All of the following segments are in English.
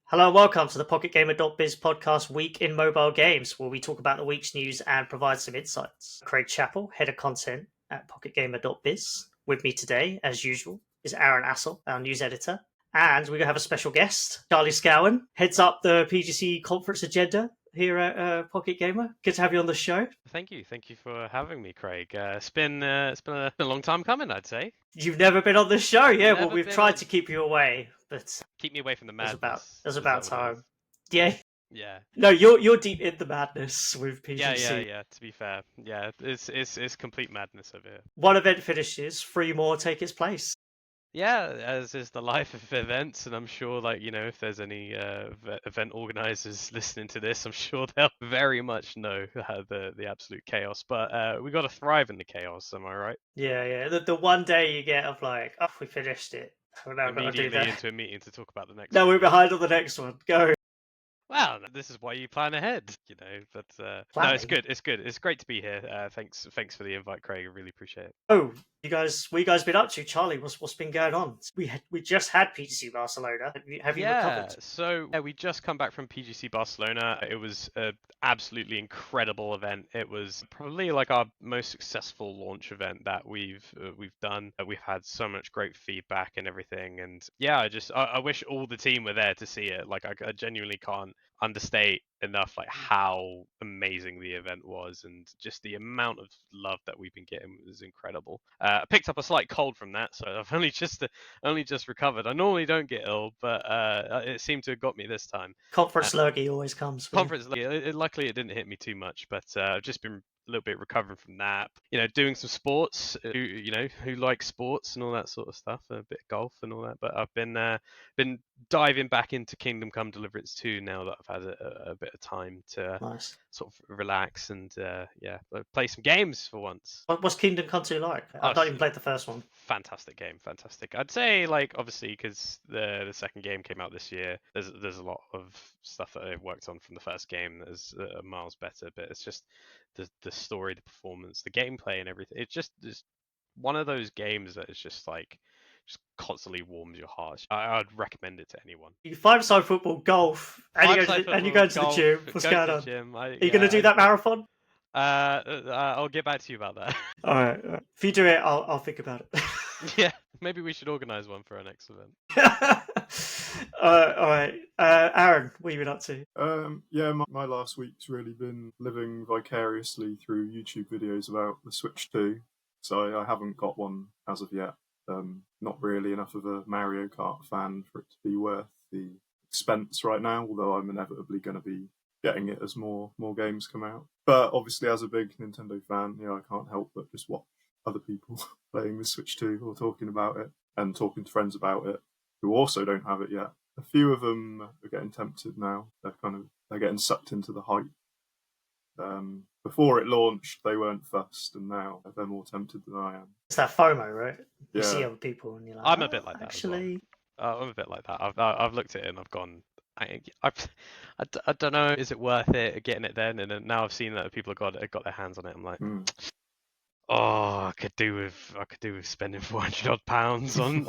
Hello and welcome to the PocketGamer.biz podcast Week in Mobile Games, where we talk about the week's news and provide some insights. Craig Chapple, Head of Content at PocketGamer.biz. With me today, as usual, is Aaron Astle, our news editor. And we're going to have a special guest, Charlie Scowen, heads up the PGC conference agenda here at Pocket Gamer. Good to have you on the show. Thank you for having me, Craig. It's been a long time coming, I'd say. You've never been on the show, yeah. Well, we've tried to keep you away, but keep me away from the madness. It was about time. Yeah. Yeah. No, you're deep in the madness with PGC. Yeah. To be fair, yeah, it's complete madness over here. One event finishes, three more take its place. Yeah, as is the life of events, and I'm sure, if there's any event organizers listening to this, I'm sure they'll very much know the absolute chaos. But we got to thrive in the chaos, am I right? Yeah. The one day you get of like, oh, we finished it. Immediately into a meeting to talk about the next. No, we're behind on the next one. Go. Well, this is why you plan ahead, But no, it's good. It's good. It's great to be here. Thanks for the invite, Craig. I really appreciate it. Oh, what you guys been up to, Charlie? What's been going on? We just had PGC Barcelona. Have you recovered? So we just come back from PGC Barcelona. It was an absolutely incredible event. It was probably like our most successful launch event that we've done. We've had so much great feedback and everything, and yeah, I wish all the team were there to see it. Like I genuinely can't understate enough like how amazing the event was, and just the amount of love that we've been getting was incredible. I picked up a slight cold from that, so I've only just recovered. I normally don't get ill, but it seemed to have got me this time. Conference lurgy always comes. Luckily it didn't hit me too much, but I've just been a little bit recovering from that, doing some sports, who like sports and all that sort of stuff, a bit of golf and all that. But I've been diving back into Kingdom Come Deliverance 2 now that I've had a bit of time to sort of relax and play some games for once. What's Kingdom Come 2 like? I've not even played the first one. Fantastic game, fantastic. I'd say, like, obviously because the second game came out this year, there's a lot of stuff that they've worked on from the first game that is miles better, but it's just the story, the performance, the gameplay and everything. It's just one of those games that is just constantly warms your heart. I'd recommend it to anyone. Five-side football, golf, and you go to the gym. What's going on? Are you going to do that marathon? I'll get back to you about that. All right. If you do it, I'll think about it. Yeah, maybe we should organise one for our next event. All right. Aaron, what have you been up to? My last week's really been living vicariously through YouTube videos about the Switch 2. So I haven't got one as of yet. Not really enough of a Mario Kart fan for it to be worth the expense right now, although I'm inevitably going to be getting it as more games come out. But obviously, as a big Nintendo fan, I can't help but just watch other people playing the Switch 2 or talking about it and talking to friends about it who also don't have it yet. A few of them are getting tempted now. They're getting sucked into the hype. Before it launched, they weren't fussed, and now they're more tempted than I am. It's that FOMO, right? Yeah. You see other people, and you're like, I'm a bit like that. Actually, I'm a bit like that. I've looked at it and I've gone, I don't know, is it worth it getting it then? And then now I've seen that people have got their hands on it. I'm like, I could do with spending £400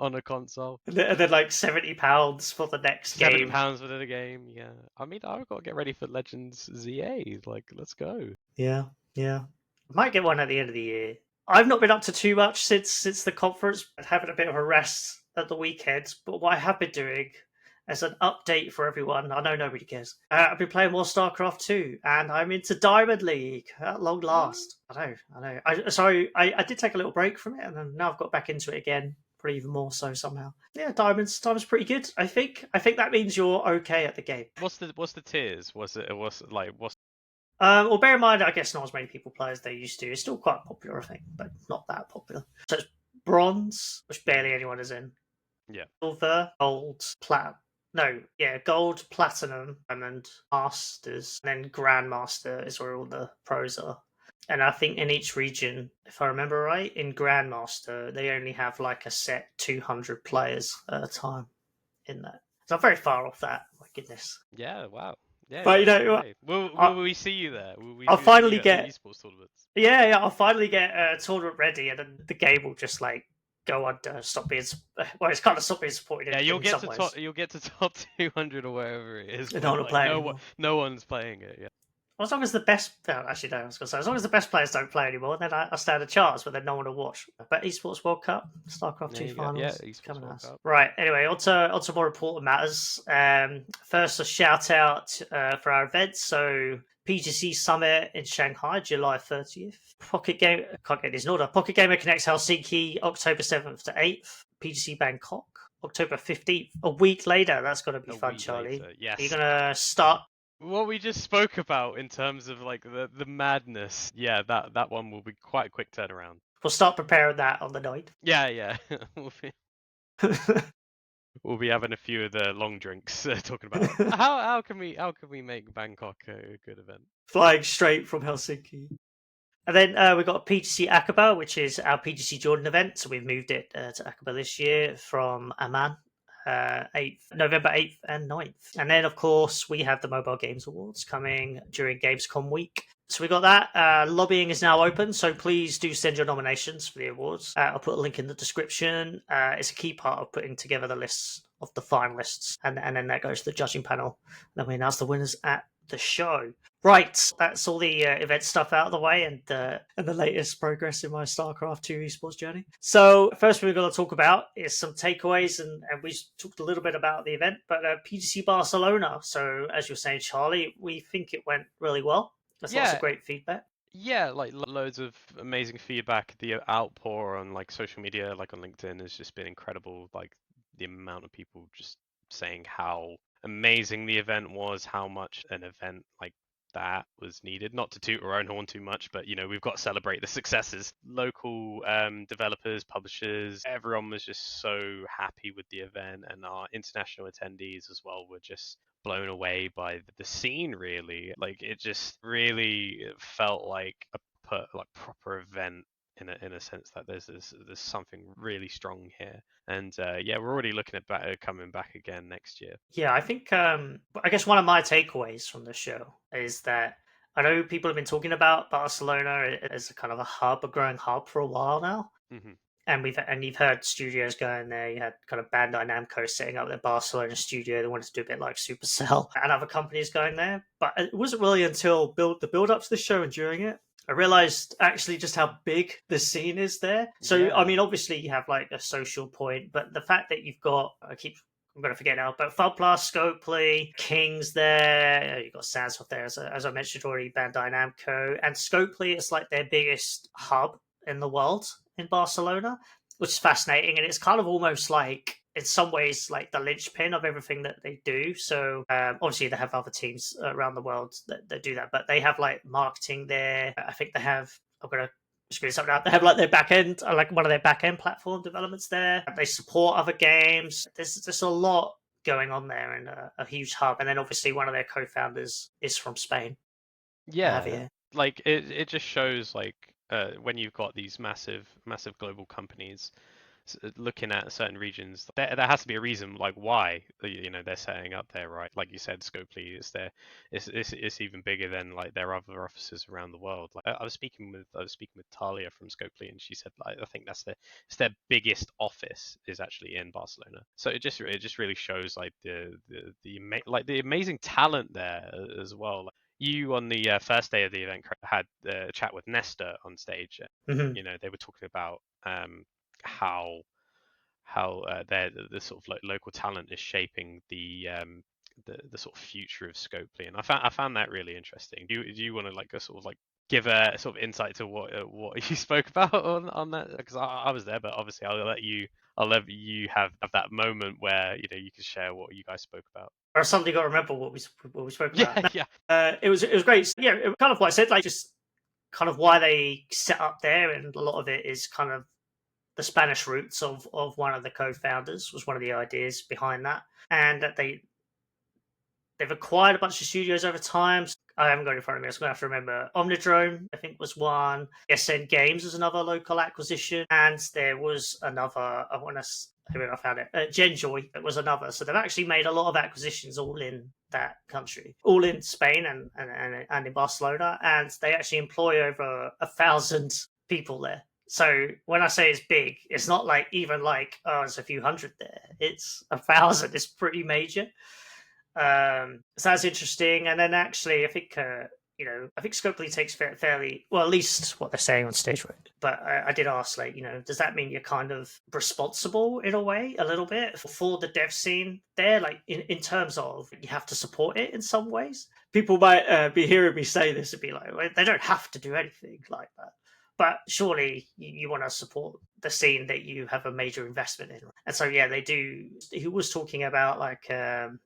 on a console. And then like £70 for the next game. £70 for the game, yeah. I mean, I've got to get ready for Legends ZA. Like, let's go. Yeah. I might get one at the end of the year. I've not been up to too much since the conference. I'm having a bit of a rest at the weekend. But what I have been doing as an update for everyone, I know nobody cares. I've been playing more StarCraft 2, and I'm into Diamond League at long last. I know. I did take a little break from it, and then now I've got back into it again, probably even more so somehow. Yeah, Diamond's pretty good. I think that means you're okay at the game. What's the tiers? What's well, bear in mind, I guess not as many people play as they used to. It's still quite popular, I think, but not that popular. So it's bronze, which barely anyone is in. Yeah. Silver, gold, gold, platinum, and masters, and then grandmaster is where all the pros are. And I think in each region, if I remember right, in grandmaster they only have like a set 200 players at a time in that. So I'm very far off that. My goodness. Yeah. Wow. Yeah, but will we see you there? I'll finally get esports tournaments. Yeah, I'll finally get a tournament ready, and then the game will just like go under, stop being. Well, it's kind of stop being supported. Yeah, in you'll get some to ways. top 200 or whatever it is. They But don't wanna like, play it anymore. no one's playing it. Yeah. Well, as long as the best, actually, no, I was going to say, as long as the best players don't play anymore, then I stand a chance, but then no one will watch. But Esports World Cup, StarCraft There 2 you go. finals, Yeah, Esports coming World at us. Cup. Right, anyway, on to more important matters. First, a shout out for our events. So, PGC Summit in Shanghai, July 30th. Can't get this in order. Pocket Gamer Connects Helsinki, October 7th to 8th. PGC Bangkok, October 15th. A week later, that's going to be fun, Charlie. Later, yes. Are you going to start? What we just spoke about in terms of like the madness, yeah, that one will be quite a quick turnaround. We'll start preparing that on the 9th. Yeah. We'll be having a few of the long drinks talking about how can we make Bangkok a good event. Flying straight from Helsinki. And then we've got PGC Aqaba, which is our PGC Jordan event. So we've moved it to Aqaba this year from Amman, November 8th and 9th. And then, of course, we have the Mobile Games Awards coming during Gamescom week. So we got that. Lobbying is now open, so please do send your nominations for the awards. I'll put a link in the description. It's a key part of putting together the lists of the finalists, and then that goes to the judging panel. And then we announce the winners at the show. Right, that's all the event stuff out of the way, and the latest progress in my StarCraft 2 esports journey. So first we're going to talk about is some takeaways, and we talked a little bit about the event, but PGC Barcelona. So as you were saying, Charlie, we think it went really well. There's lots of great feedback. Yeah, like loads of amazing feedback. The outpour on like social media, like on LinkedIn, has just been incredible. Like the amount of people just saying how amazing the event was, how much an event like that was needed. Not to toot our own horn too much, but we've got to celebrate the successes. Local developers, publishers, everyone was just so happy with the event, and our international attendees as well were just blown away by the scene. Really, like it just really felt like a proper event in a sense that there's something really strong here, and yeah, we're already looking at coming back again next year. Yeah, I think I guess one of my takeaways from the show is that I know people have been talking about Barcelona as a kind of a growing hub for a while now. Mm-hmm. And you've heard studios going there. You had kind of Bandai Namco setting up their Barcelona studio. They wanted to do a bit like Supercell and other companies going there. But it wasn't really until the build up to the show and during it, I realized actually just how big the scene is there. So, Yeah. I mean, obviously you have like a social point, but the fact that you've got, I'm going to forget now, but FunPlus, Scopely, King's there. You've got Sansoft there, as I mentioned already, Bandai Namco. And Scopely is like their biggest hub in the world in Barcelona, which is fascinating. And it's kind of almost like, in some ways, like the linchpin of everything that they do. So obviously they have other teams around the world that do that, but they have like marketing there. I think they have, I'm going to screwing something out. They have like their back end, like one of their back end platform developments there. They support other games. There's a lot going on there, and a huge hub. And then obviously one of their co-founders is from Spain. Yeah, Javier. like it just shows like when you've got these massive global companies looking at certain regions, there has to be a reason like why they're setting up there, right? Like you said, Scopely is there. It's even bigger than like their other offices around the world. Like I was speaking with Talia from Scopely, and she said like I think it's their biggest office is actually in Barcelona. So it just really shows like the amazing talent there as well. Like, you on the first day of the event had a chat with Nesta on stage. Mm-hmm. They were talking about how the sort of like local talent is shaping the sort of future of Scopely, and I found that really interesting. Do you want to like sort of like give a sort of insight to what you spoke about on that? Because I was there, but obviously I'll let you have that moment where you can share what you guys spoke about. Or suddenly got to remember what we spoke about. Yeah. It was great. Yeah, it, kind of what I said, like just kind of why they set up there, and a lot of it is kind of the Spanish roots of one of the co-founders was one of the ideas behind that, and that they've acquired a bunch of studios over time. I haven't got it in front of me. I'm going to have to remember. Omnidrome, I think, was one. SN Games was another local acquisition, and there was another. I found it. Genjoy was another. So they've actually made a lot of acquisitions all in that country, all in Spain and in Barcelona, and they actually employ over 1,000 people there. So when I say it's big, it's not like even like, oh, it's a few hundred there. It's 1,000. It's pretty major. So that's interesting. And then actually, I think I think Scopely takes fairly well, at least what they're saying on stage, right? But I did ask, like, does that mean you're kind of responsible in a way, a little bit, for the dev scene there, like in terms of you have to support it in some ways? People might be hearing me say this and be like, well, they don't have to do anything like that. But surely you want to support the scene that you have a major investment in. And so, yeah, they do. He was talking about like kind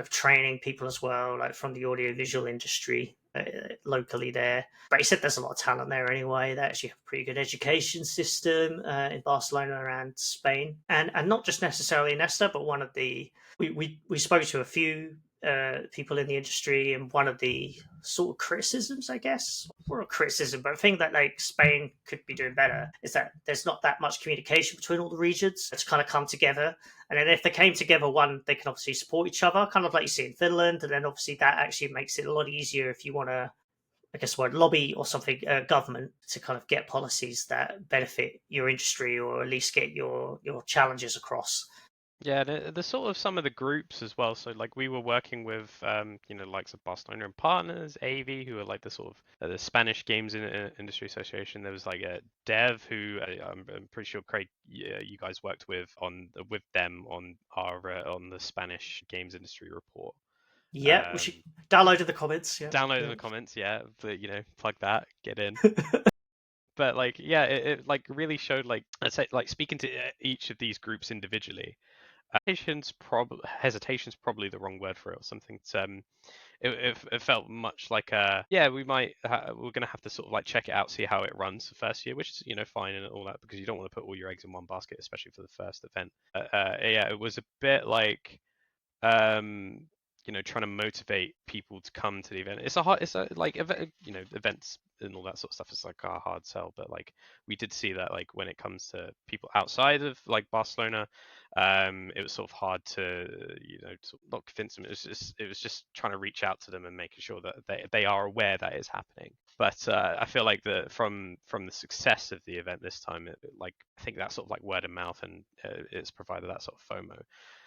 of training people as well, like from the audiovisual industry locally there. But he said there's a lot of talent there anyway. They actually have a pretty good education system in Barcelona and Spain, and not just necessarily Nesta, but one of the we spoke to a few people in the industry, and one of the sort of criticisms, I guess, or a criticism, but I think that like Spain could be doing better is that there's not that much communication between all the regions to kind of come together. And then if they came together, one, they can obviously support each other, kind of like you see in Finland. And then obviously that actually makes it a lot easier if you want to, I guess, lobby or something, government to kind of get policies that benefit your industry or at least get your challenges across. Yeah, the sort of some of the groups as well. So like we were working with likes of Barcelona and Partners, AV, who are like the sort of the Spanish Games Industry Association. There was like a Dev who I'm pretty sure Craig, you guys worked with them on our on the Spanish Games Industry report. Yeah, we should download in the comments. Yeah, download in the comments. Yeah, but plug that, get in. But like, yeah, it like really showed like, let's say, like speaking to each of these groups individually. Hesitation's probably the wrong word for it, or something. It felt much like we're gonna have to sort of like check it out, see how it runs the first year, which is fine and all that, because you don't want to put all your eggs in one basket, especially for the first event. Yeah, it was a bit like trying to motivate people to come to the event. Events and all that sort of stuff is like a hard sell, but like we did see that like when it comes to people outside of like Barcelona, it was sort of hard to not convince them. It was just trying to reach out to them and making sure that they are aware that it's happening. But I feel like from the success of the event this time, I think that sort of like word of mouth, and it's provided that sort of FOMO.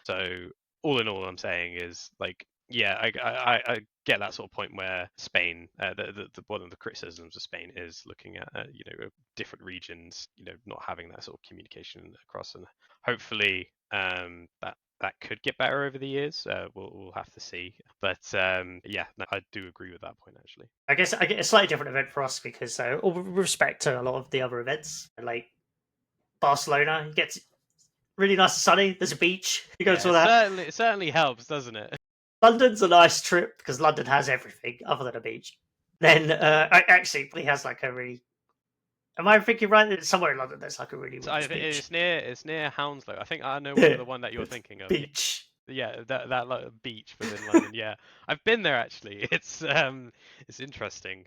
So all in all, I'm saying is like, yeah, I get that sort of point where Spain, the one of the criticisms of Spain is looking at different regions, not having that sort of communication across, and hopefully that could get better over the years. We'll have to see, but yeah, no, I do agree with that point actually. I guess a slightly different event for us because, with respect to a lot of the other events, like Barcelona, it gets really nice and sunny. There's a beach. You go to that. It certainly helps, doesn't it? London's a nice trip because London has everything other than a beach. Then actually, he has like a really. Am I thinking right? It's somewhere in London there's like a really nice beach. It's near Hounslow. I think I know the one that you're thinking of. Beach. Yeah, that like, beach within London. Yeah, I've been there actually. It's interesting.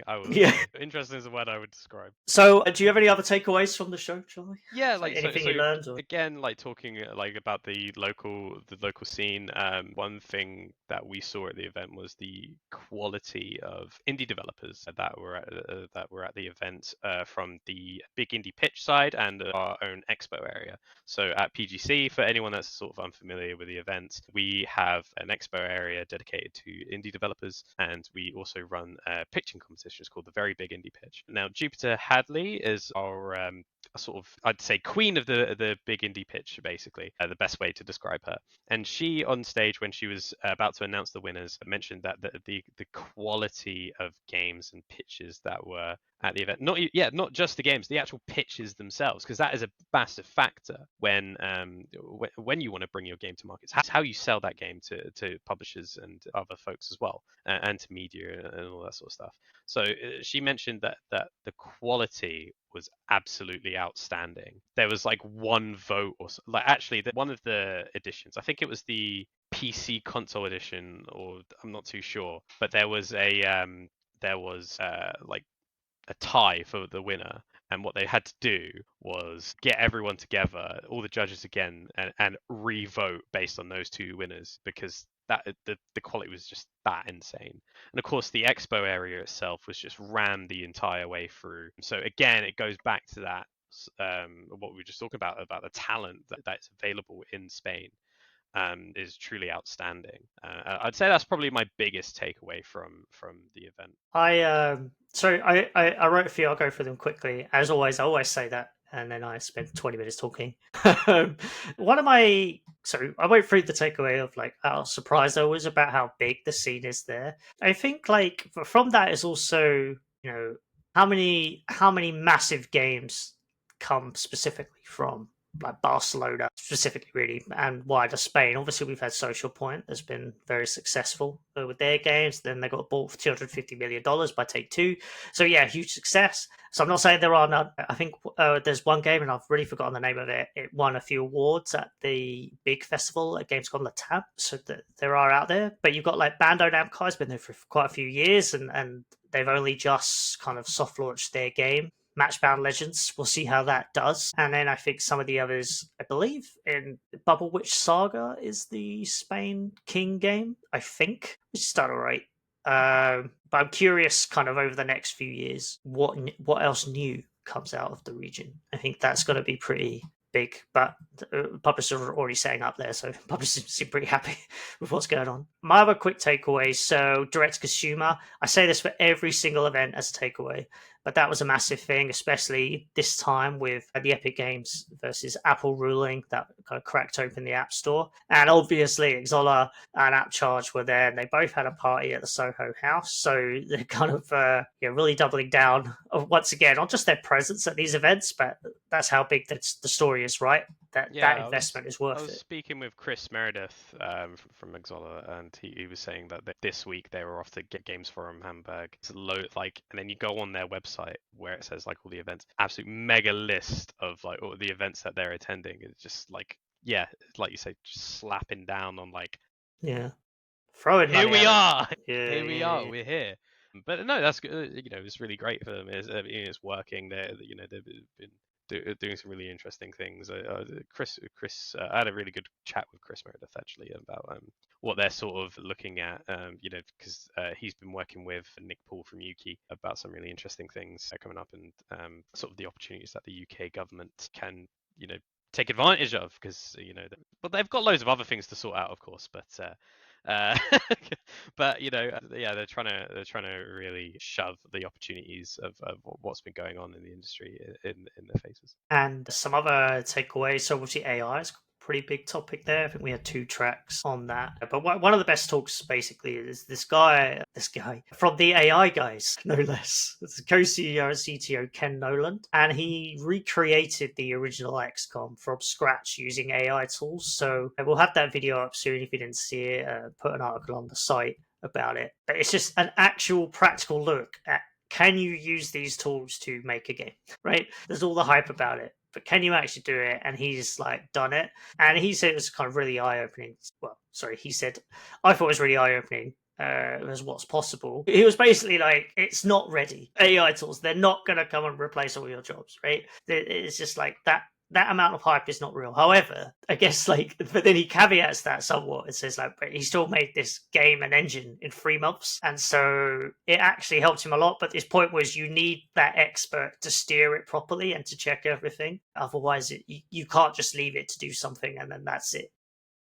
Interesting is the word I would describe. So, do you have any other takeaways from the show, Charlie? Yeah, like anything you learned? Or? Again, like talking like about the local scene. One thing that we saw at the event was the quality of indie developers that were at the event, from the big indie pitch side and our own expo area. So at PGC, for anyone that's sort of unfamiliar with the event, we have an expo area dedicated to indie developers, and we also run pitching competitions called the Very Big Indie Pitch. Now, Jupiter Hadley is our sort of, I'd say, queen of the big indie pitch, basically, the best way to describe her. And she, on stage, when she was about to announce the winners, mentioned that the quality of games and pitches that were at the event, not just the games, the actual pitches themselves, because that is a massive factor when you want to bring your game to market. It's how you sell that game to publishers and other folks as well, and to media and all that sort of stuff. So she mentioned that the quality was absolutely outstanding. There was like one vote, or like actually one of the editions, I think it was the PC console edition, or I'm not too sure, but there was like a tie for the winner, and what they had to do was get everyone together, all the judges again, and re-vote based on those two winners, because the quality was just that insane. And of course, the expo area itself was just rammed the entire way through. So again, it goes back to that what we were just talking about the talent that's available in Spain. Is truly outstanding. I'd say that's probably my biggest takeaway from the event. I wrote a few. I'll go through them quickly. As always, I always say that, and then I spend 20 minutes talking. One of my I went through the takeaway of like how surprised I was about how big the scene is there. I think like from that is also how many massive games come specifically from like Barcelona specifically, really, and wider Spain. Obviously, we've had Social Point that's been very successful with their games. Then they got bought for $250 million by Take-Two. So yeah, huge success. So I'm not saying there are none. I think there's one game, and I've really forgotten the name of it. It won a few awards at the big festival at Gamescom Le Tab. So there are out there. But you've got like Bandai Namco's been there for quite a few years, and they've only just kind of soft launched their game. Matchbound Legends. We'll see how that does. And then I think some of the others, I believe in Bubble Witch Saga is the Spain King game, I think, which is done all right. But I'm curious kind of over the next few years, what else new comes out of the region. I think that's going to be pretty big, but publishers are already setting up there, so publishers seem pretty happy with what's going on. My other quick takeaway, so direct consumer, I say this for every single event as a takeaway, but that was a massive thing, especially this time with the Epic Games versus Apple ruling that kind of cracked open the App Store. And obviously, Xola and AppCharge were there, and they both had a party at the Soho House. So they're kind of really doubling down once again, not just their presence at these events, but that's how big the story is, right? That investment is worth it. I was speaking with Chris Meredith from Xola, and he was saying that this week they were off to Get Games Forum Hamburg. It's and then you go on their website where it says like all the events, absolute mega list of like all the events that they're attending. It's just like, yeah, like you say, just slapping down on like, throwing here we are, here we are, we're here. But no, that's good. It's really great for them. It's working. They've been doing some really interesting things. Chris, I had a really good chat with Chris Meredith actually about what they're sort of looking at. Because he's been working with Nick Paul from Yuki about some really interesting things coming up, and sort of the opportunities that the UK government can take advantage of, because but they've got loads of other things to sort out, of course, but but they're trying to really shove the opportunities of what's been going on in the industry in their faces. And some other takeaways, so obviously AI is a pretty big topic there. I think we had 2 tracks on that, but one of the best talks basically is this guy from the AI guys, no less. It's the co-CEO and CTO Ken Noland, and he recreated the original XCOM from scratch using AI tools. So we'll have that video up soon if you didn't see it. Put an article on the site about it, but it's just an actual practical look at, can you use these tools to make a game, right? There's all the hype about it, but can you actually do it? And he's like done it, and he said it was kind of really eye-opening. Well, sorry, he said I thought it was really eye-opening as what's possible. He was basically like, it's not ready. AI tools, they're not going to come and replace all your jobs, right? It's just like that amount of hype is not real. However, I guess but then he caveats that somewhat and says but he still made this game and engine in 3 months. And so it actually helped him a lot. But his point was, you need that expert to steer it properly and to check everything. Otherwise, you can't just leave it to do something and then that's it.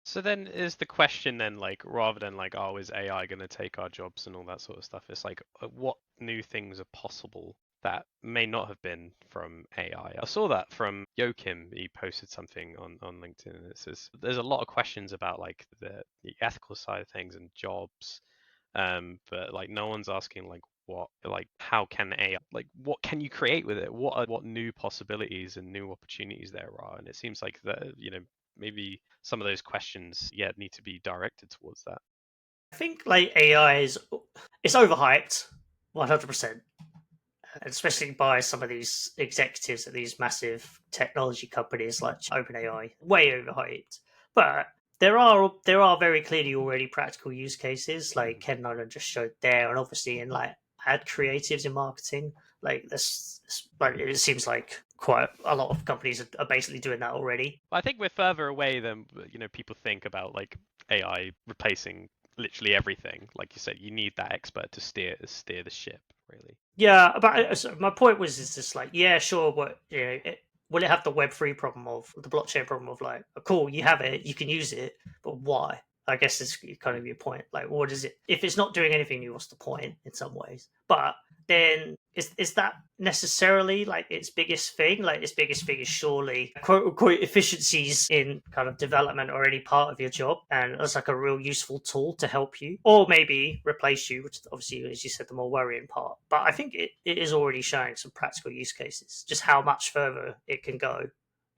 So then is the question then, rather than is AI going to take our jobs and all that sort of stuff, it's what new things are possible that may not have been from AI? I saw that from Joachim. He posted something on LinkedIn, and it says there's a lot of questions about the ethical side of things and jobs, but no one's asking how can AI, what can you create with it? What new possibilities and new opportunities there are? And it seems like that maybe some of those questions need to be directed towards that. I think AI it's overhyped 100%. Especially by some of these executives at these massive technology companies like OpenAI, way overhyped. But there are very clearly already practical use cases, like Ken Nolan just showed there, and obviously in ad creatives in marketing, it seems like quite a lot of companies are basically doing that already. I think we're further away than people think about AI replacing literally everything. Like you said, you need that expert to steer the ship, really. Yeah, but so my point was, is just like, yeah, sure, but will it have the Web3 problem of the blockchain problem of like, cool, you have it, you can use it, but why? I guess it's kind of your point. Like, what is it? If it's not doing anything new, what's the point in some ways? But then is that necessarily like its biggest thing? Like its biggest thing is surely quote unquote efficiencies in kind of development or any part of your job, and it's like a real useful tool to help you, or maybe replace you, which obviously, as you said, the more worrying part. But I think it is already showing some practical use cases. Just how much further it can go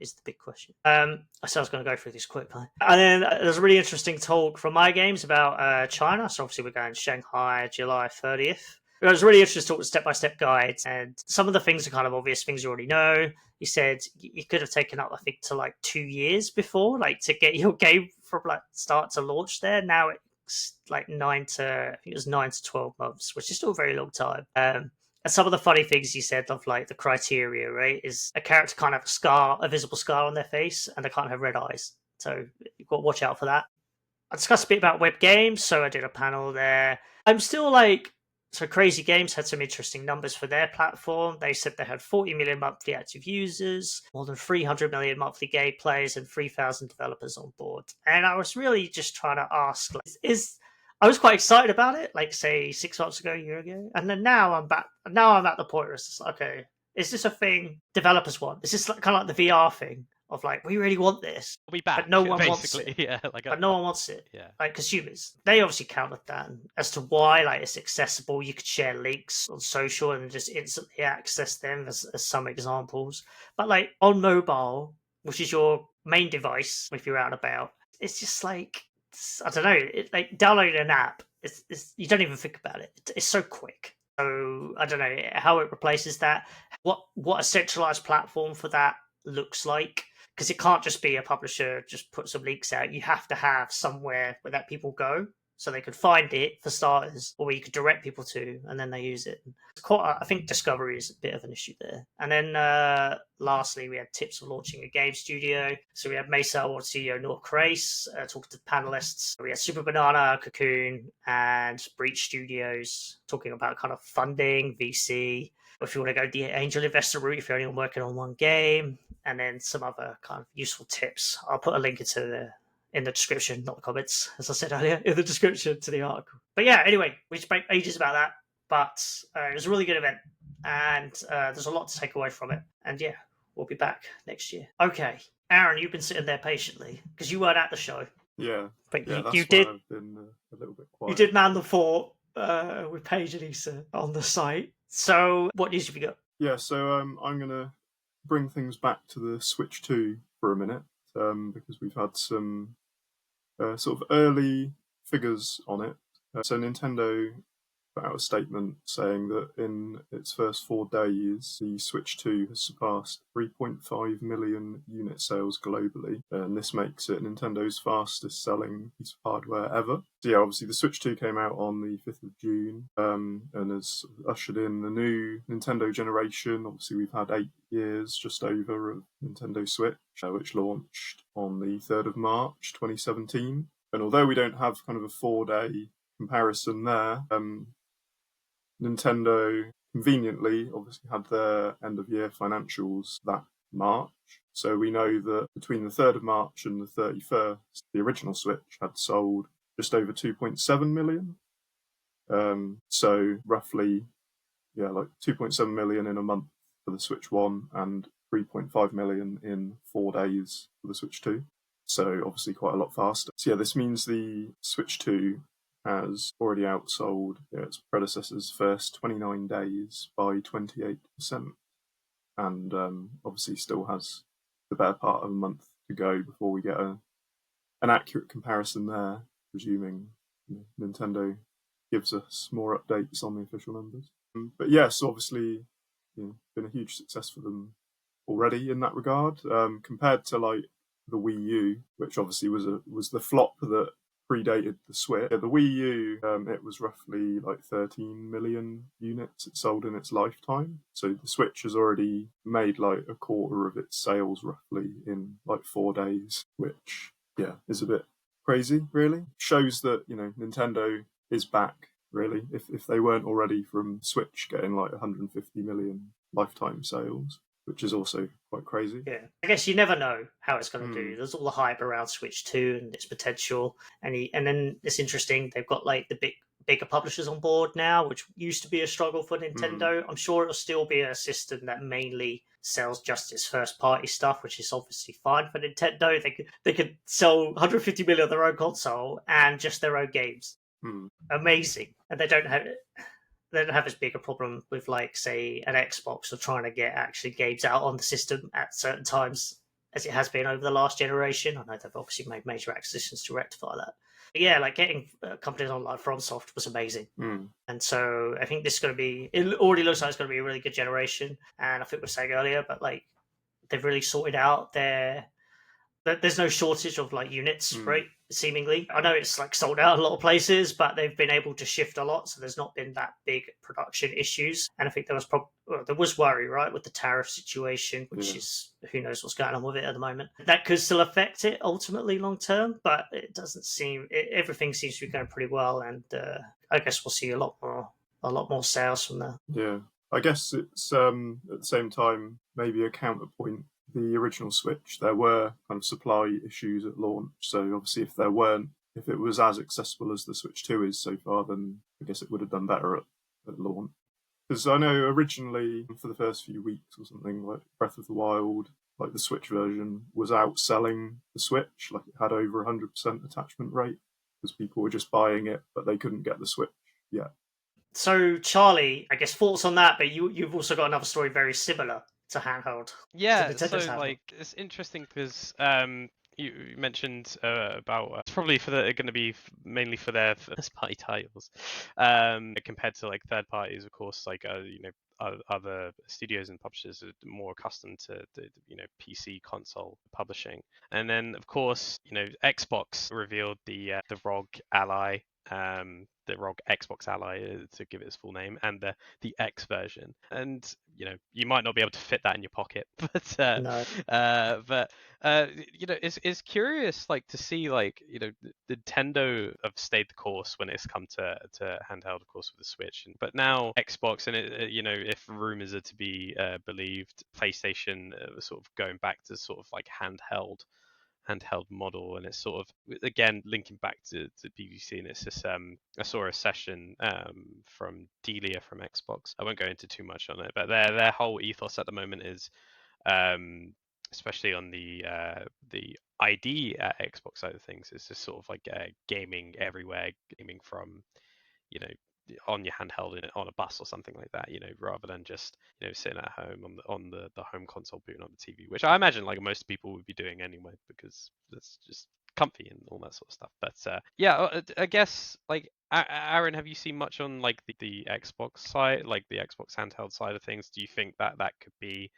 is the big question. So I was going to go through this quickly. And then there's a really interesting talk from my games about China. So obviously we're going to Shanghai, July 30th. It was really interesting to talk with step-by-step guides, and some of the things are kind of obvious things you already know. He said you could have taken up, I think, to like 2 years before, like to get your game from like start to launch there. Now it's like 9 to 12 months, which is still a very long time. And some of the funny things he said of like the criteria, right, is a character can't have a visible scar on their face, and they can't have red eyes. So you've got to watch out for that. I discussed a bit about web games, so I did a panel there. I'm still like, so Crazy Games had some interesting numbers for their platform. They said they had 40 million monthly active users, more than 300 million monthly game players, and 3,000 developers on board. And I was really just trying to ask, like, I was quite excited about it, like say 6 months ago, a year ago, and then now I'm back. Now I'm at the point where it's just like, okay, is this a thing developers want? Is this like, kind of like the VR thing of like, we really want this, Are we back? but no one basically, wants it. yeah. Like, But no one wants it. yeah. Like consumers, they obviously counted that. And as to why, like it's accessible, you could share links on social and just instantly access them as some examples. But like on mobile, which is your main device if you're out and about, it's just like I don't know. Like downloading an app, it's you don't even think about it. It's so quick. So I don't know how it replaces that. What a centralized platform for that looks like, because it can't just be a publisher just put some links out. You have to have somewhere where that people go so they could find it for starters, or where you could direct people to and then they use it. I think discovery is a bit of an issue there. And then lastly, we had tips for launching a game studio. So we had Mesa Award CEO Noor Crace talking to the panelists. We had Super Banana, Cocoon, and Breach Studios talking about kind of funding, VC, if you want to go the angel investor route, if you're only working on one game, and then some other kind of useful tips. I'll put a link in the description, not the comments, as I said earlier, in the description to the article. But yeah, anyway, we spoke ages about that, but it was a really good event, and there's a lot to take away from it. And yeah, we'll be back next year. Okay, Aaron, you've been sitting there patiently because you weren't at the show. Yeah, but that's you did. I've been a little bit quiet. You did man the fort with Paige and Issa on the site. So, what news have you got? Yeah, so I'm going to bring things back to the Switch 2 for a minute, because we've had some sort of early figures on it. So Nintendo put out a statement saying that in its first 4 days, the Switch 2 has surpassed 3.5 million unit sales globally, and this makes it Nintendo's fastest selling piece of hardware ever. So yeah, obviously the Switch 2 came out on the 5th of June, and has ushered in the new Nintendo generation. Obviously we've had 8 years just over of Nintendo Switch, which launched on the 3rd of March 2017. And although we don't have kind of a 4-day comparison there, Nintendo conveniently obviously had their end of year financials that March. So we know that between the 3rd of March and the 31st, the original Switch had sold just over 2.7 million. So roughly, like 2.7 million in a month for the Switch 1 and 3.5 million in 4 days for the Switch 2. So obviously quite a lot faster. So yeah, this means the Switch 2 has already outsold its predecessor's first 29 days by 28%, and obviously still has the better part of a month to go before we get an accurate comparison there, presuming Nintendo gives us more updates on the official numbers. But yes, obviously, been a huge success for them already in that regard, compared to like the Wii U, which obviously was the flop that predated the Switch. The Wii U, it was roughly like 13 million units it sold in its lifetime. So the Switch has already made like a quarter of its sales roughly in like 4 days, which is a bit crazy, really. Shows that, Nintendo is back, really. If they weren't already from Switch getting like 150 million lifetime sales, which is also quite crazy. Yeah, I guess you never know how it's going to do. Mm. There's all the hype around Switch 2 and its potential, and then it's interesting. They've got like the bigger publishers on board now, which used to be a struggle for Nintendo. I'm sure it'll still be a system that mainly sells just its first party stuff, which is obviously fine for Nintendo. They could sell 150 million of their own console and just their own games. Amazing, and they don't have as big a problem with, like, say, an Xbox of trying to get actually games out on the system at certain times as it has been over the last generation. I know they've obviously made major acquisitions to rectify that. But yeah, like getting companies on like FromSoft was amazing. And so I think this is going to be, it already looks like it's going to be a really good generation. And I think we were saying earlier, but like they've really sorted out there's no shortage of like units, right? Seemingly, I know it's like sold out a lot of places, but they've been able to shift a lot, so there's not been that big production issues. And I think there was worry, right, with the tariff situation, which is, who knows what's going on with it at the moment. That could still affect it ultimately long term, but it doesn't seem. Everything seems to be going pretty well, and I guess we'll see a lot more sales from there. Yeah, I guess it's at the same time maybe a counterpoint. The original Switch, there were kind of supply issues at launch. So obviously, if it was as accessible as the Switch 2 is so far, then I guess it would have done better at launch. Because I know originally, for the first few weeks or something, like Breath of the Wild, like the Switch version was outselling the Switch. Like it had over 100% attachment rate because people were just buying it, but they couldn't get the Switch yet. So, Charlie, I guess thoughts on that, but you've also got another story very similar to handheld. Yeah, to so handheld. like it's interesting because you mentioned about it's probably going to be mainly for their first party titles, compared to like third parties, of course. Like other studios and publishers are more accustomed to the PC console publishing, and then of course Xbox revealed the ROG Ally. The ROG Xbox Ally, to give it its full name, and the X version. And you might not be able to fit that in your pocket, but No. It's curious like to see like Nintendo have stayed the course when it's come to handheld, of course, with the Switch, but now Xbox and if rumors are to be believed, PlayStation sort of going back to sort of like handheld model, and it's sort of again linking back to PVC, and it's this I saw a session from Delia from Xbox. I won't go into too much on it, but their whole ethos at the moment is especially on the ID at Xbox side of things, is just sort of like gaming everywhere, gaming from on your handheld on a bus or something like that, rather than just sitting at home on the home console booting on the TV, which I imagine like most people would be doing anyway because that's just comfy and all that sort of stuff. But yeah, I guess like Aaron, have you seen much on like the Xbox side, like the Xbox handheld side of things? Do you think that could be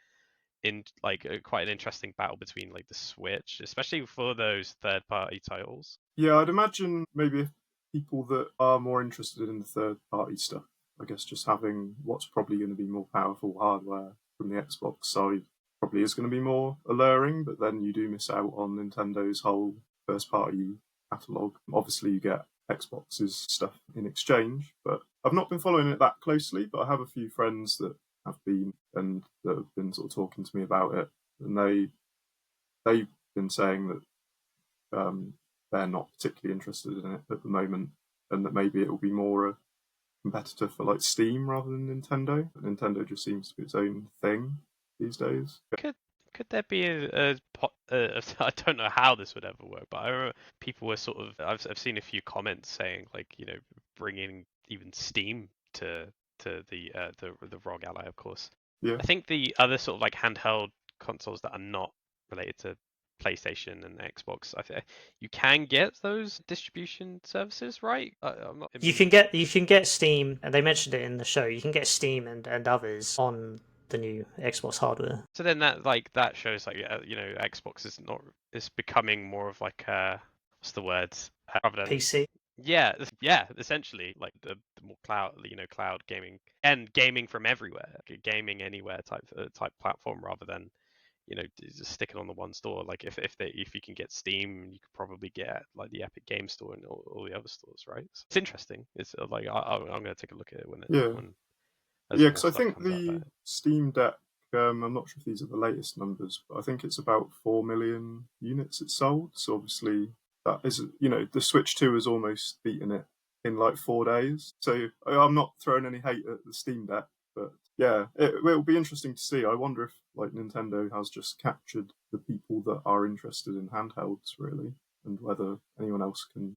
in like quite an interesting battle between like the Switch, especially for those third party titles? Yeah, I'd imagine maybe if people that are more interested in the third party stuff, I guess just having what's probably going to be more powerful hardware from the Xbox side probably is going to be more alluring, but then you do miss out on Nintendo's whole first party catalogue. Obviously you get Xbox's stuff in exchange, but I've not been following it that closely, but I have a few friends that have been and that have been sort of talking to me about it, and they've been saying that they're not particularly interested in it at the moment, and that maybe it will be more a competitor for like Steam rather than Nintendo. But Nintendo just seems to be its own thing these days. Could there be I don't know how this would ever work, but I remember people were sort of I've seen a few comments saying like bringing even Steam to the ROG Ally, of course. Yeah. I think the other sort of like handheld consoles that are not related to PlayStation and Xbox, you can get those distribution services, right? I'm not. You can get Steam, and they mentioned it in the show. You can get Steam and others on the new Xbox hardware. So then that shows like Xbox is becoming more of like what's the word? Rather than PC. Yeah, essentially like the more cloud gaming and gaming from everywhere, like a gaming anywhere type platform rather than just stick it on the one store. Like if you can get Steam, you could probably get like the Epic Game Store and all the other stores, right? So it's interesting. It's like I'm going to take a look at it when as more because I stuff think comes out the about it. Steam Deck. I'm not sure if these are the latest numbers, but I think it's about 4 million units it sold. So obviously that is, the Switch 2 has almost beaten it in like 4 days. So I'm not throwing any hate at the Steam Deck, but yeah, it'll be interesting to see. I wonder if like Nintendo has just captured the people that are interested in handhelds really, and whether anyone else can,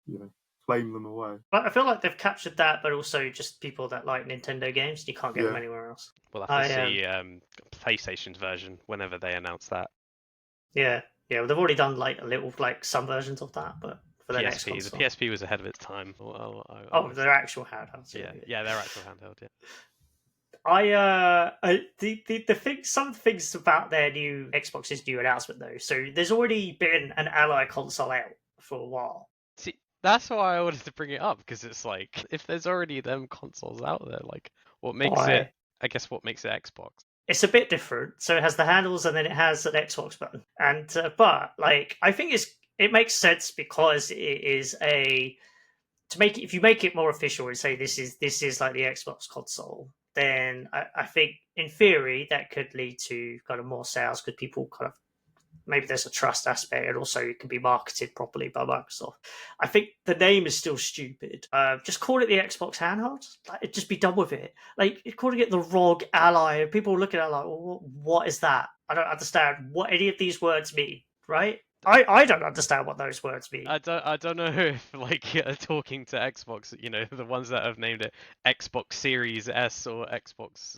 claim them away. But I feel like they've captured that, but also just people that like Nintendo games. You can't get them anywhere else. We'll have to see PlayStation's version whenever they announce that. Yeah. Well, they've already done like some versions of that, but for the next console. The PSP was ahead of its time. Their actual handhelds. Yeah, their actual handheld. Yeah. Some of the things about their new Xbox's new announcement though. So there's already been an Ally console out for a while. See, that's why I wanted to bring it up, because it's like if there's already them consoles out there, like what makes it Xbox? It's a bit different. So it has the handles and then it has an Xbox button. And but like I think it makes sense because it is if you make it more official and say this is like the Xbox console, then I think in theory that could lead to kind of more sales because people kind of maybe there's a trust aspect and also it can be marketed properly by Microsoft. I think the name is still stupid. Just call it the Xbox handheld. Like, just be done with it. Like calling it the ROG Ally, and people looking at it like, well, what is that? I don't understand what any of these words mean, right? I don't understand what those words mean. I don't know if like you're talking to Xbox, the ones that have named it Xbox Series S or Xbox,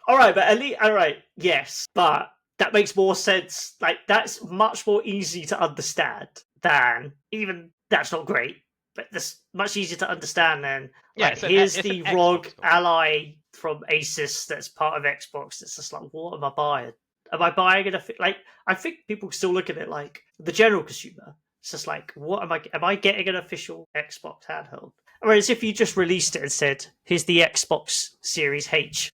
All right, yes, but that makes more sense. Like that's much more easy to understand than even that's not great, but that's much easier to understand than here's the ROG Ally from Asus that's part of Xbox. It's just like, what am I buying? Am I buying it? I think people still look at it like the general consumer. It's just like, what am I getting an official Xbox handheld? Whereas if you just released it and said, here's the Xbox Series H.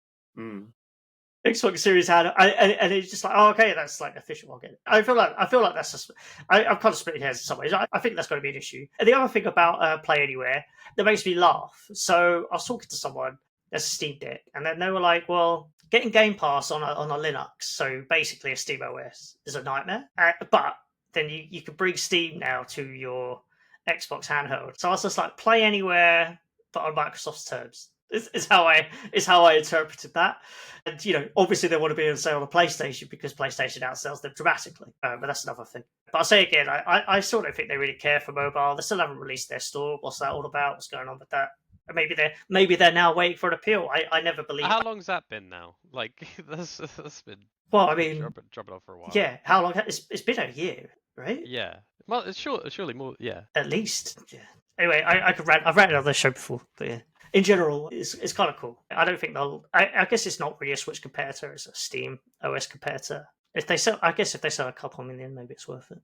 Xbox Series handheld, and it's just like, oh, okay, that's like official. I'll get it. I feel like that's just. I'm kind of splitting hairs in some ways. I think that's going to be an issue. And the other thing about Play Anywhere that makes me laugh. So I was talking to someone that's a Steam Deck, and then they were like, well, getting Game Pass on a Linux, so basically a Steam OS, is a nightmare. But then you can bring Steam now to your Xbox handheld. So I was just like, Play Anywhere, but on Microsoft's terms. Is how I interpreted that. And obviously they want to be on sale on a PlayStation because PlayStation outsells them dramatically. But that's another thing. But I'll say again, I still don't think they really care for mobile. They still haven't released their store. What's that all about? What's going on with that? Maybe they're now waiting for an appeal. I never believe. How long's that been now? Like that's been. Well, I mean, dropping off for a while. Yeah, how long? It's been a year, right? Yeah. Well, it's surely more. Yeah. At least. Yeah. Anyway, I've ranted on this show before, but yeah. In general, it's kind of cool. I don't think I guess it's not really a Switch competitor; it's a Steam OS competitor. If they sell a couple million, maybe it's worth it.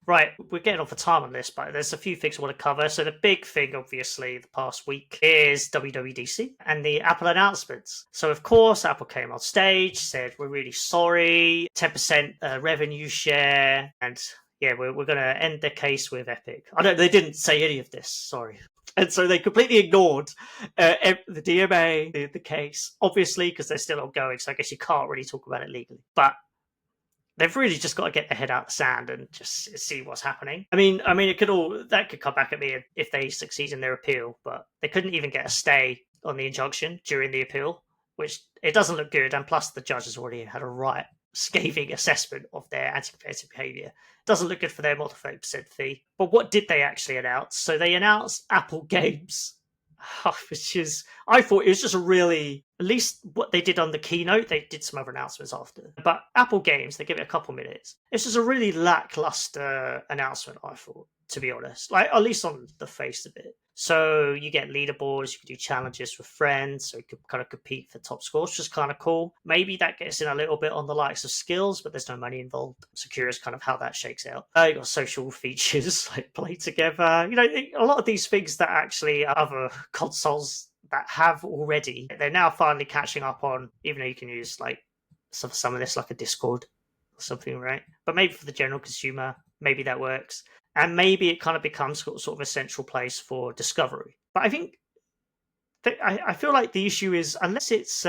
Right, we're getting off the time on this, but there's a few things I want to cover. So the big thing, obviously, the past week is WWDC and the Apple announcements. So, of course, Apple came on stage, said, we're really sorry, 10% revenue share, and yeah, we're going to end the case with Epic. They didn't say any of this, sorry. And so they completely ignored the DMA, the case, obviously, because they're still ongoing, so I guess you can't really talk about it legally. But they've really just got to get their head out of the sand and just see what's happening. I mean, that could come back at me if they succeed in their appeal, but they couldn't even get a stay on the injunction during the appeal, which it doesn't look good. And plus, the judge has already had a scathing assessment of their anti-competitive behaviour. Doesn't look good for them or the 30% fee. But what did they actually announce? So they announced Apple Games, which is, I thought it was just at least what they did on the keynote, they did some other announcements after. But Apple Games, they give it a couple minutes. It's just a really lackluster announcement, I thought, to be honest. Like, at least on the face of it. So you get leaderboards, you can do challenges with friends, so you can kind of compete for top scores, which is kind of cool. Maybe that gets in a little bit on the likes of skills, but there's no money involved. So curious kind of how that shakes out. You got social features like play together. A lot of these things that actually other consoles that have already, they're now finally catching up on, even though you can use like some of this like a Discord or something, right? But maybe for the general consumer, maybe that works. And maybe it kind of becomes sort of a central place for discovery. But I think I feel like the issue is unless it's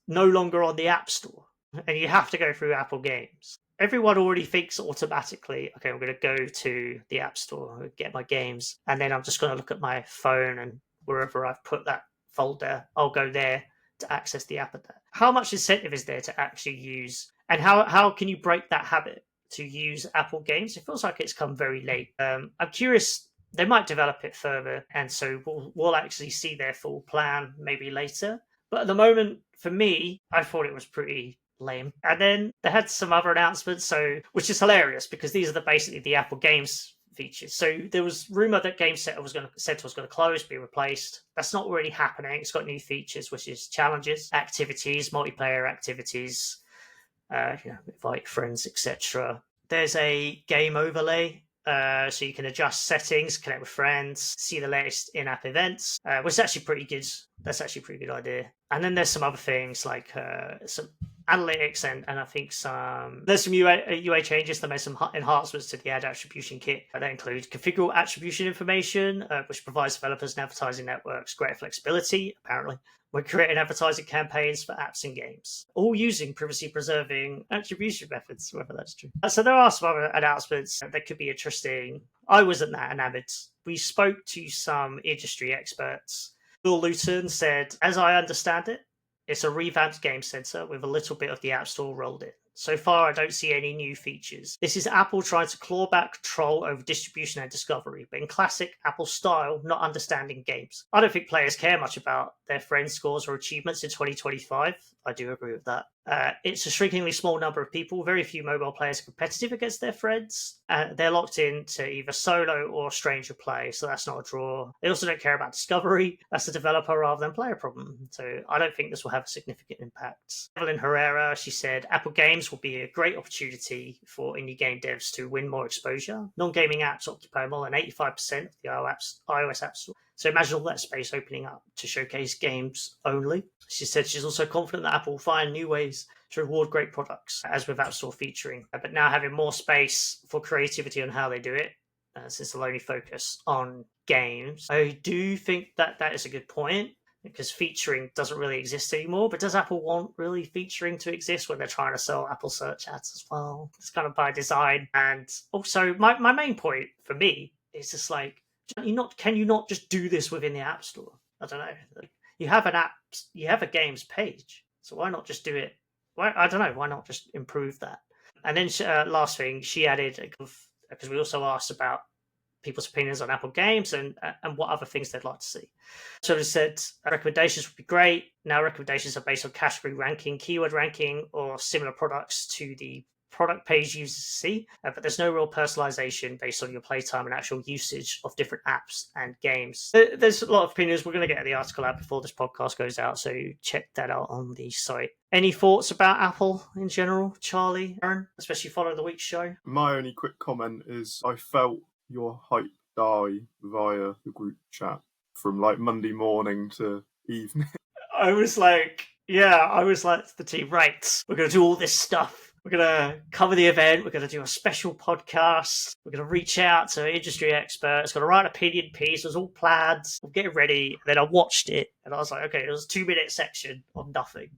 no longer on the App Store and you have to go through Apple Games, everyone already thinks automatically, okay, I'm going to go to the App Store, get my games, and then I'm just going to look at my phone and wherever I've put that folder, I'll go there to access the app. How much incentive is there to actually use, and how can you break that habit to use Apple Games? It feels like it's come very late. I'm curious. They might develop it further, and so we'll actually see their full plan maybe later. But at the moment, for me, I thought it was pretty lame. And then they had some other announcements, which is hilarious because these are basically the Apple Games features. So there was rumor that Game Center was going to close, be replaced. That's not really happening. It's got new features, which is challenges, activities, multiplayer activities, invite friends, etc. There's a game overlay. So you can adjust settings, connect with friends, see the latest in-app events, which is actually pretty good. That's actually a pretty good idea. And then there's some other things like some analytics and I think there's some UA changes. They made some enhancements to the ad attribution kit. That include configurable attribution information, which provides developers and advertising networks greater flexibility, apparently, when creating advertising campaigns for apps and games, all using privacy-preserving attribution methods, whether that's true. So there are some other announcements that could be interesting. I wasn't that enamored. We spoke to some industry experts. Bill Luton said, as I understand it, it's a revamped Game Center with a little bit of the App Store rolled in. So far, I don't see any new features. This is Apple trying to claw back control over distribution and discovery, but in classic Apple style, not understanding games. I don't think players care much about their friends' scores or achievements in 2025. I do agree with that. It's a shrinkingly small number of people. Very few mobile players are competitive against their friends. They're locked into either solo or stranger play, so that's not a draw. They also don't care about discovery. That's a developer rather than player problem. So I don't think this will have a significant impact. Evelyn Herrera, she said, Apple Games will be a great opportunity for indie game devs to win more exposure. Non-gaming apps occupy more than 85% of the iOS App Store. So imagine all that space opening up to showcase games only. She said she's also confident that Apple will find new ways to reward great products, as with App Store featuring, but now having more space for creativity on how they do it, since they'll only focus on games. I do think that is a good point, because featuring doesn't really exist anymore. But does Apple want really featuring to exist when they're trying to sell Apple Search ads as well? It's kind of by design. And also, my main point for me is just like, can you not just do this within the App Store? I don't know. Like, you have an app, you have a games page, so why not just do it? I don't know. Why not just improve that? And then last thing, she added, because we also asked about people's opinions on Apple Games and what other things they'd like to see. So they said recommendations would be great. Now recommendations are based on category ranking, keyword ranking, or similar products to the product page users see, but there's no real personalization based on your playtime and actual usage of different apps and games. There's a lot of opinions. We're going to get the article out before this podcast goes out, so check that out on the site. Any thoughts about Apple in general, Charlie, Aaron, especially following the week's show? My only quick comment is I felt your hype die via the group chat from like Monday morning to evening. I was like to the team, right, we're going to do all this stuff. We're going to cover the event. We're going to do a special podcast. We're going to reach out to industry experts. Going to write an opinion piece. It was all planned. We'll get ready. And then I watched it and I was like, okay, it was a 2-minute section of nothing.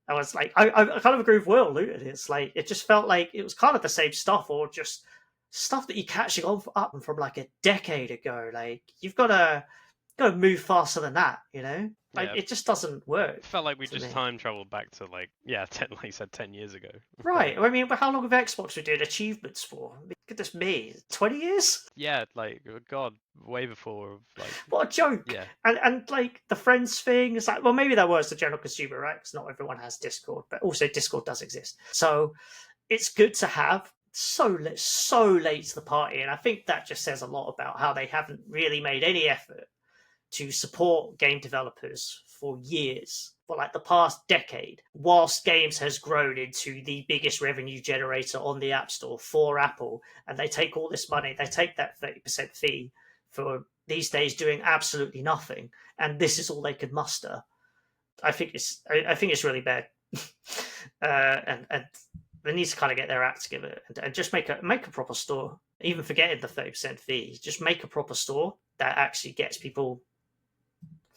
I was like, I kind of agree with Will Luton. It's like, it just felt like it was kind of the same stuff, or just stuff that you're catching up from like a decade ago. Like, you've got to move faster than that, you know? Like, it just doesn't work. It felt like we just time traveled back to 10 years ago. Right. I mean, but how long have Xbox been doing achievements for? Goodness me, 20 years? Yeah, God, way before. What a joke. Yeah. And like the friends thing, it's like, well, maybe that was the general consumer, right? Because not everyone has Discord, but also Discord does exist. So it's good to have. So late to the party, and I think that just says a lot about how they haven't really made any effort to support game developers for years, for like the past decade, whilst games has grown into the biggest revenue generator on the App Store for Apple. And they take all this money, they take that 30% fee for these days doing absolutely nothing. And this is all they could muster. I think it's really bad, and they need to kind of get their act together and just make a proper store. Even forgetting the 30% fee, just make a proper store that actually gets people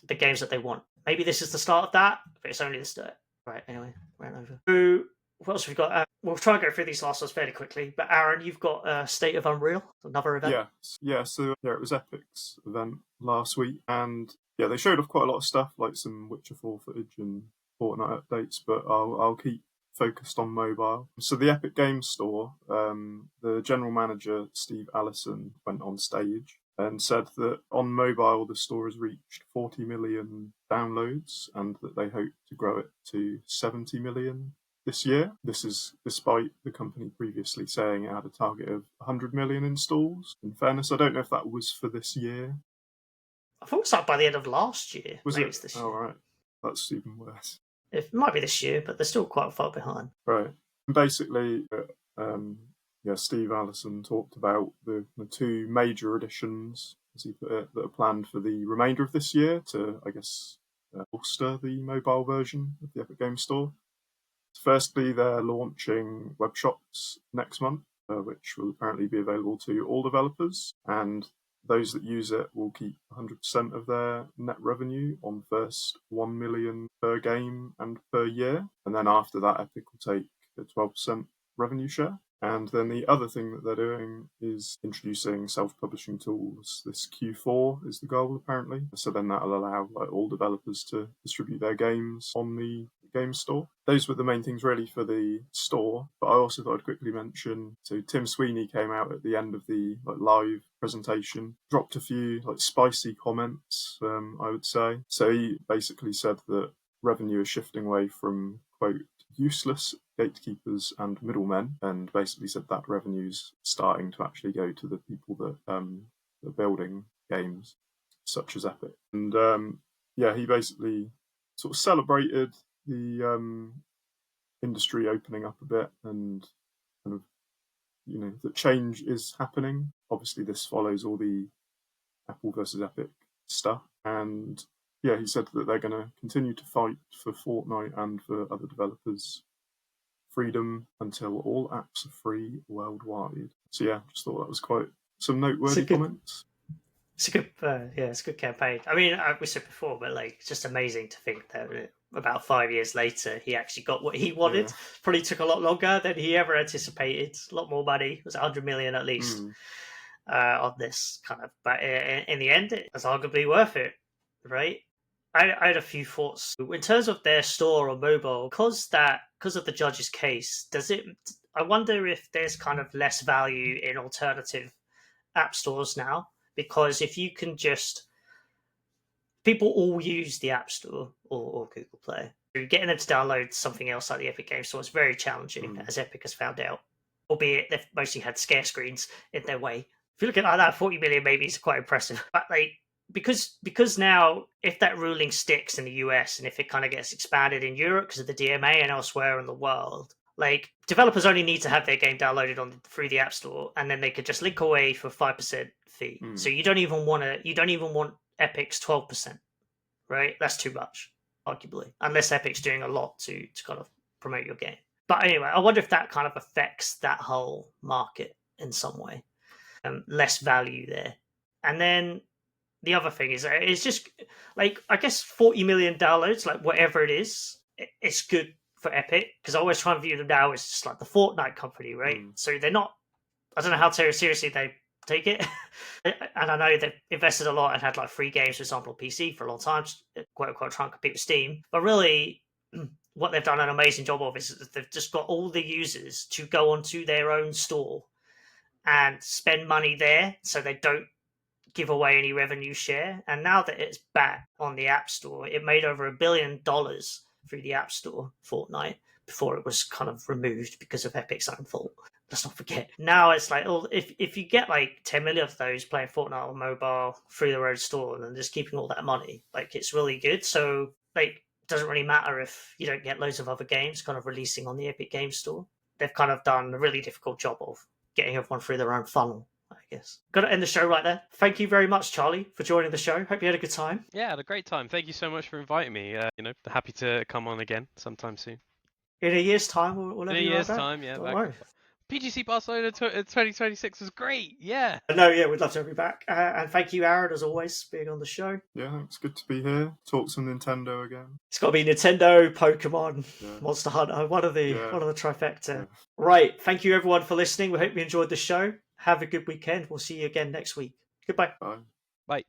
the games that they want. Maybe this is the start of that, but it's only the start. Right. Anyway, ran over. So what else have we got? We'll try and go through these last ones fairly quickly. But Aaron, you've got State of Unreal, another event. Yeah. So it was Epic's event last week, and yeah, they showed off quite a lot of stuff, like some Witcher 4 footage and Fortnite updates. But I'll keep focused on mobile. So the Epic Games Store, the general manager Steve Allison went on stage and said that on mobile the store has reached 40 million downloads and that they hope to grow it to 70 million this year. This is despite the company previously saying it had a target of 100 million installs. In fairness, I don't know if that was for this year. I thought it was like by the end of last year. Was Maybe it? It's this year. Oh, right. That's even worse. It might be this year, but they're still quite far behind. Right. And basically, Steve Allison talked about the two major additions, as he put it, that are planned for the remainder of this year to, I guess, bolster the mobile version of the Epic Games Store. Firstly, they're launching web shops next month, which will apparently be available to all developers, and those that use it will keep 100% of their net revenue on first 1 million per game and per year. And then after that, Epic will take a 12% revenue share. And then the other thing that they're doing is introducing self-publishing tools. This Q4 is the goal, apparently. So then that'll allow all developers to distribute their games on the game store. Those were the main things really for the store, but I also thought I'd quickly mention, so Tim Sweeney came out at the end of the live presentation, dropped a few spicy comments, I would say. So he basically said that revenue is shifting away from, quote, useless gatekeepers and middlemen, and basically said that revenue's starting to actually go to the people that are building games, such as Epic. And he basically sort of celebrated the industry opening up a bit and kind of, that change is happening. Obviously, this follows all the Apple versus Epic stuff. And yeah, he said that they're going to continue to fight for Fortnite and for other developers' freedom until all apps are free worldwide. So yeah, just thought that was quite some noteworthy comments. It's a good, it's a good campaign. I mean, we said before, but it's just amazing to think that about 5 years later, he actually got what he wanted. Yeah. Probably took a lot longer than he ever anticipated. A lot more money. It was 100 million at least on this kind of. But in the end, it was arguably worth it, right? I had a few thoughts in terms of their store or mobile, because of the judge's case. I wonder if there's kind of less value in alternative app stores now. Because if you can people all use the App Store or Google Play. Getting them to download something else like the Epic Games Store is very challenging, as Epic has found out. Albeit they've mostly had scare screens in their way. If you look at it like that, 40 million maybe is quite impressive. But because now, if that ruling sticks in the US and if it kind of gets expanded in Europe because of the DMA and elsewhere in the world, developers only need to have their game downloaded through the App Store, and then they could just link away for 5% fee. So you don't even want Epic's 12%, right? That's too much, arguably, unless Epic's doing a lot to kind of promote your game. But anyway, I wonder if that kind of affects that whole market in some way. Less value there, and then the other thing is it's just I guess 40 million downloads, whatever it is, it's good for Epic, because I always try and view them now as just the Fortnite company, right? So they're not, I don't know how seriously they take it. And I know they've invested a lot and had free games, for example, on PC for a long time, quote unquote, trying to compete with Steam. But really, what they've done an amazing job of is they've just got all the users to go onto their own store and spend money there, so they don't give away any revenue share. And now that it's back on the App Store, it made over $1 billion through the App Store, Fortnite, before it was kind of removed because of Epic's own fault. Let's not forget. Now it's if you get 10 million of those playing Fortnite on mobile through their own store and then just keeping all that money, it's really good. So it doesn't really matter if you don't get loads of other games kind of releasing on the Epic Games Store. They've kind of done a really difficult job of getting everyone through their own funnel I guess. Got to end the show right there. Thank you very much, Charlie, for joining the show. Hope you had a good time. Yeah, I had a great time. Thank you so much for inviting me. Happy to come on again sometime soon. In a year's time, we'll In have a you year's right back. time, yeah. Don't Back. worry. PGC Barcelona 2026 was great. Yeah. No, yeah, we'd love to have you back. And thank you, Aaron, as always, for being on the show. Yeah, it's good to be here. Talk some Nintendo again. It's got to be Nintendo, Pokemon, Yeah. Monster Hunter, one of the trifecta. Yeah. Right. Thank you, everyone, for listening. We hope you enjoyed the show. Have a good weekend. We'll see you again next week. Goodbye. Bye. Bye.